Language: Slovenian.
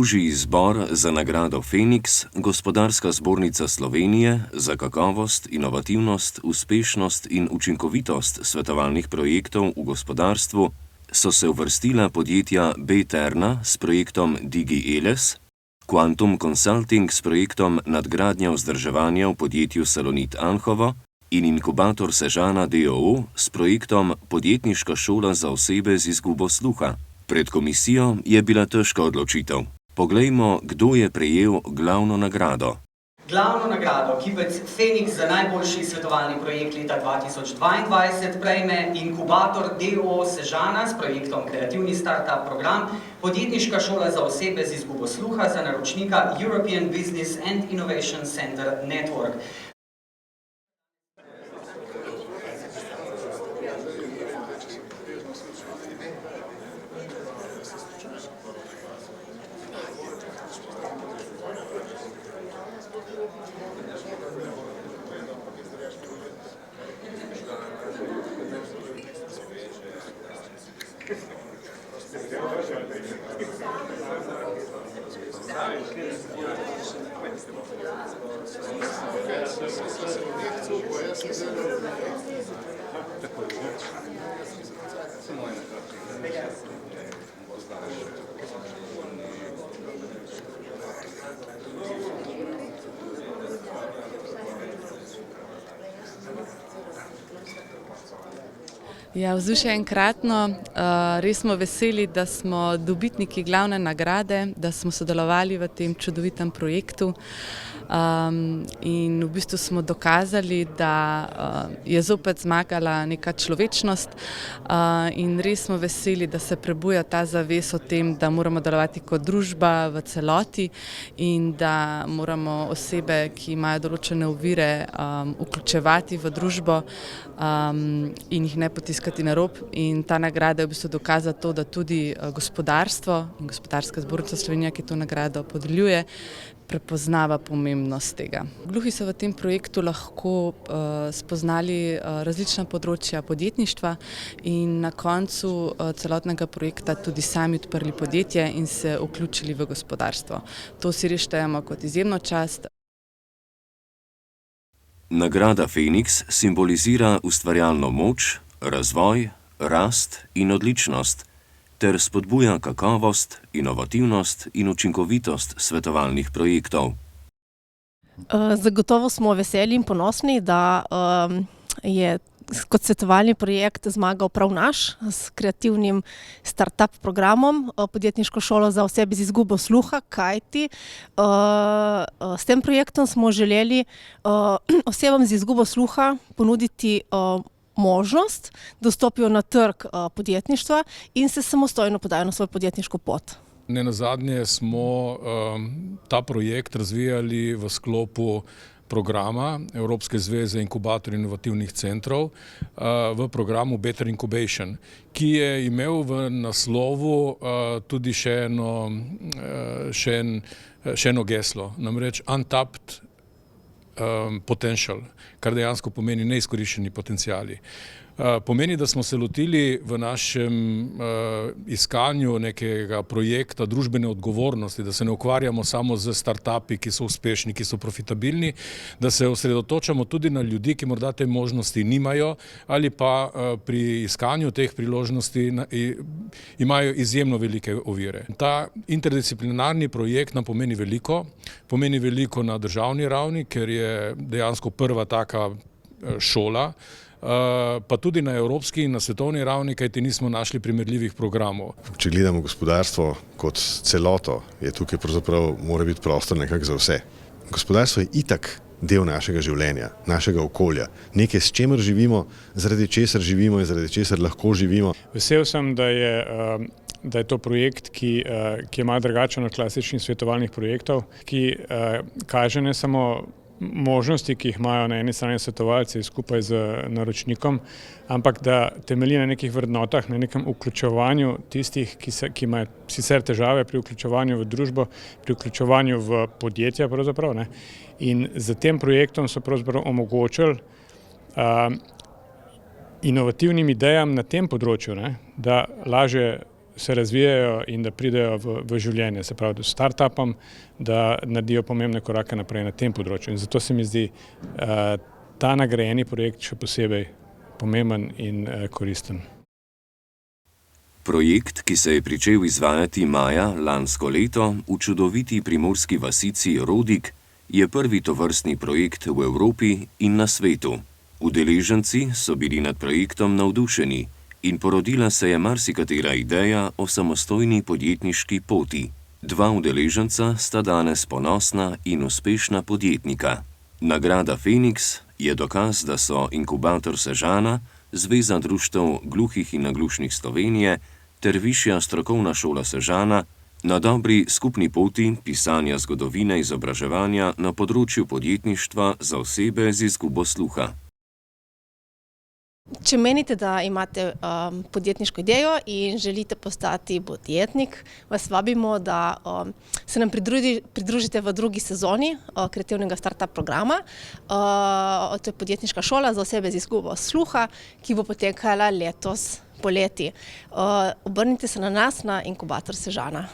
Druži izbor za nagrado Feniks Gospodarska zbornica Slovenije za kakovost, inovativnost, uspešnost in učinkovitost svetovalnih projektov v gospodarstvu so se uvrstila podjetja B-Terna s projektom DigiEles, Quantum Consulting s projektom nadgradnja vzdrževanja v podjetju Salonit Anhovo in Inkubator Sežana d.o.o. s projektom Podjetniška šola za osebe z izgubo sluha. Pred komisijo je bila težka odločitev. Poglejmo, kdo je prejel glavno nagrado. Glavno nagrado kipec Feniks za najboljši svetovalni projekt leta 2022 prejme Inkubator d.o.o. Sežana s projektom Kreativni startup program Podjetniška šola za osebe z izgubo sluha za naročnika European Business and Innovation Center Network. Ja, vzdušje enkratno. Res smo veseli, da smo dobitniki glavne nagrade, da smo sodelovali v tem čudovitem projektu. In v bistvu smo dokazali, da je zopet zmagala neka človečnost in res smo veseli, da se prebuja ta zavest o tem, da moramo delovati kot družba v celoti in da moramo osebe, ki imajo določene ovire, vključevati v družbo in jih ne potiskati na rob. In ta nagrada je v bistvu dokazala to, da tudi gospodarstvo in Gospodarska zbornica Slovenije, ki to nagrado podeljuje, prepoznava pomembnost tega. Gluhi so v tem projektu lahko spoznali različna področja podjetništva in na koncu celotnega projekta tudi sami odprli podjetje in se vključili v gospodarstvo. To si res štejemo kot izjemno čast. Nagrada Feniks simbolizira ustvarjalno moč, razvoj, rast in odličnost ter spodbuja kakovost, inovativnost in učinkovitost svetovalnih projektov. Zagotovo smo veseli in ponosni, da je kot svetovalni projekt zmagal prav naš s kreativnim startup programom Podjetniško šolo za osebe z izgubo sluha, kajti s tem projektom smo želeli osebam z izgubo sluha ponuditi možnost, da vstopijo na trg podjetništva in se samostojno podajo na svojo podjetniško pot. Nenazadnje smo ta projekt razvijali v sklopu programa Evropske zveze inkubatorjev inovativnih centrov v programu Better Incubation, ki je imel v naslovu tudi še eno geslo, namreč Untapped Potential, kar dejansko pomeni neizkoriščeni potenciali. Pomeni, da smo se lotili v našem iskanju nekega projekta družbene odgovornosti, da se ne ukvarjamo samo z startupi, ki so uspešni, ki so profitabilni, da se osredotočamo tudi na ljudi, ki morda te možnosti nimajo ali pa pri iskanju teh priložnosti imajo izjemno velike ovire. Ta interdisciplinarni projekt nam pomeni veliko na državni ravni, ker je dejansko prva taka šola, pa tudi na evropski in na svetovni ravni, kajti nismo našli primerljivih programov. Če gledamo gospodarstvo kot celoto, je tukaj pravzaprav mora biti prostor nekako za vse. Gospodarstvo je itak del našega življenja, našega okolja, nekaj, s čemer živimo, zaradi česar živimo in zaradi česar lahko živimo. Vesel sem, da je to projekt, ki je malo drugačen od klasičnih svetovalnih projektov, ki kaže ne samo možnosti, ki jih imajo na eni strani svetovalci skupaj z naročnikom, ampak da temelji na nekih vrednotah, na nekem vključevanju tistih, ki imajo sicer težave pri vključevanju v družbo, pri vključevanju v podjetja pravzaprav, ne. In z tem projektom so pravzaprav omogočili inovativnim idejam na tem področju, ne, da lažje se razvijajo in da pridejo v življenje, se pravi, startupom, da naredijo pomembne korake naprej na tem področju. In zato se mi zdi ta nagrajeni projekt še posebej pomemben in koristen. Projekt, ki se je pričel izvajati maja lansko leto v čudoviti primorski vasici Rodik, je prvi tovrstni projekt v Evropi in na svetu. Udeleženci so bili nad projektom navdušeni in porodila se je marsikatera ideja o samostojni podjetniški poti. 2 udeleženca sta danes ponosna in uspešna podjetnika. Nagrada Feniks je dokaz, da so Inkubator Sežana, Zveza društev gluhih in naglušnih Slovenije ter Višja strokovna šola Sežana na dobri skupni poti pisanja zgodovine izobraževanja na področju podjetništva za osebe z izgubo sluha. Če menite, da imate podjetniško idejo in želite postati podjetnik, vas vabimo, da se nam pridružite v drugi sezoni kreativnega startup programa. To je podjetniška šola za osebe z izgubo sluha, ki bo potekala letos poleti. Obrnite se na nas, na Inkubator Sežana.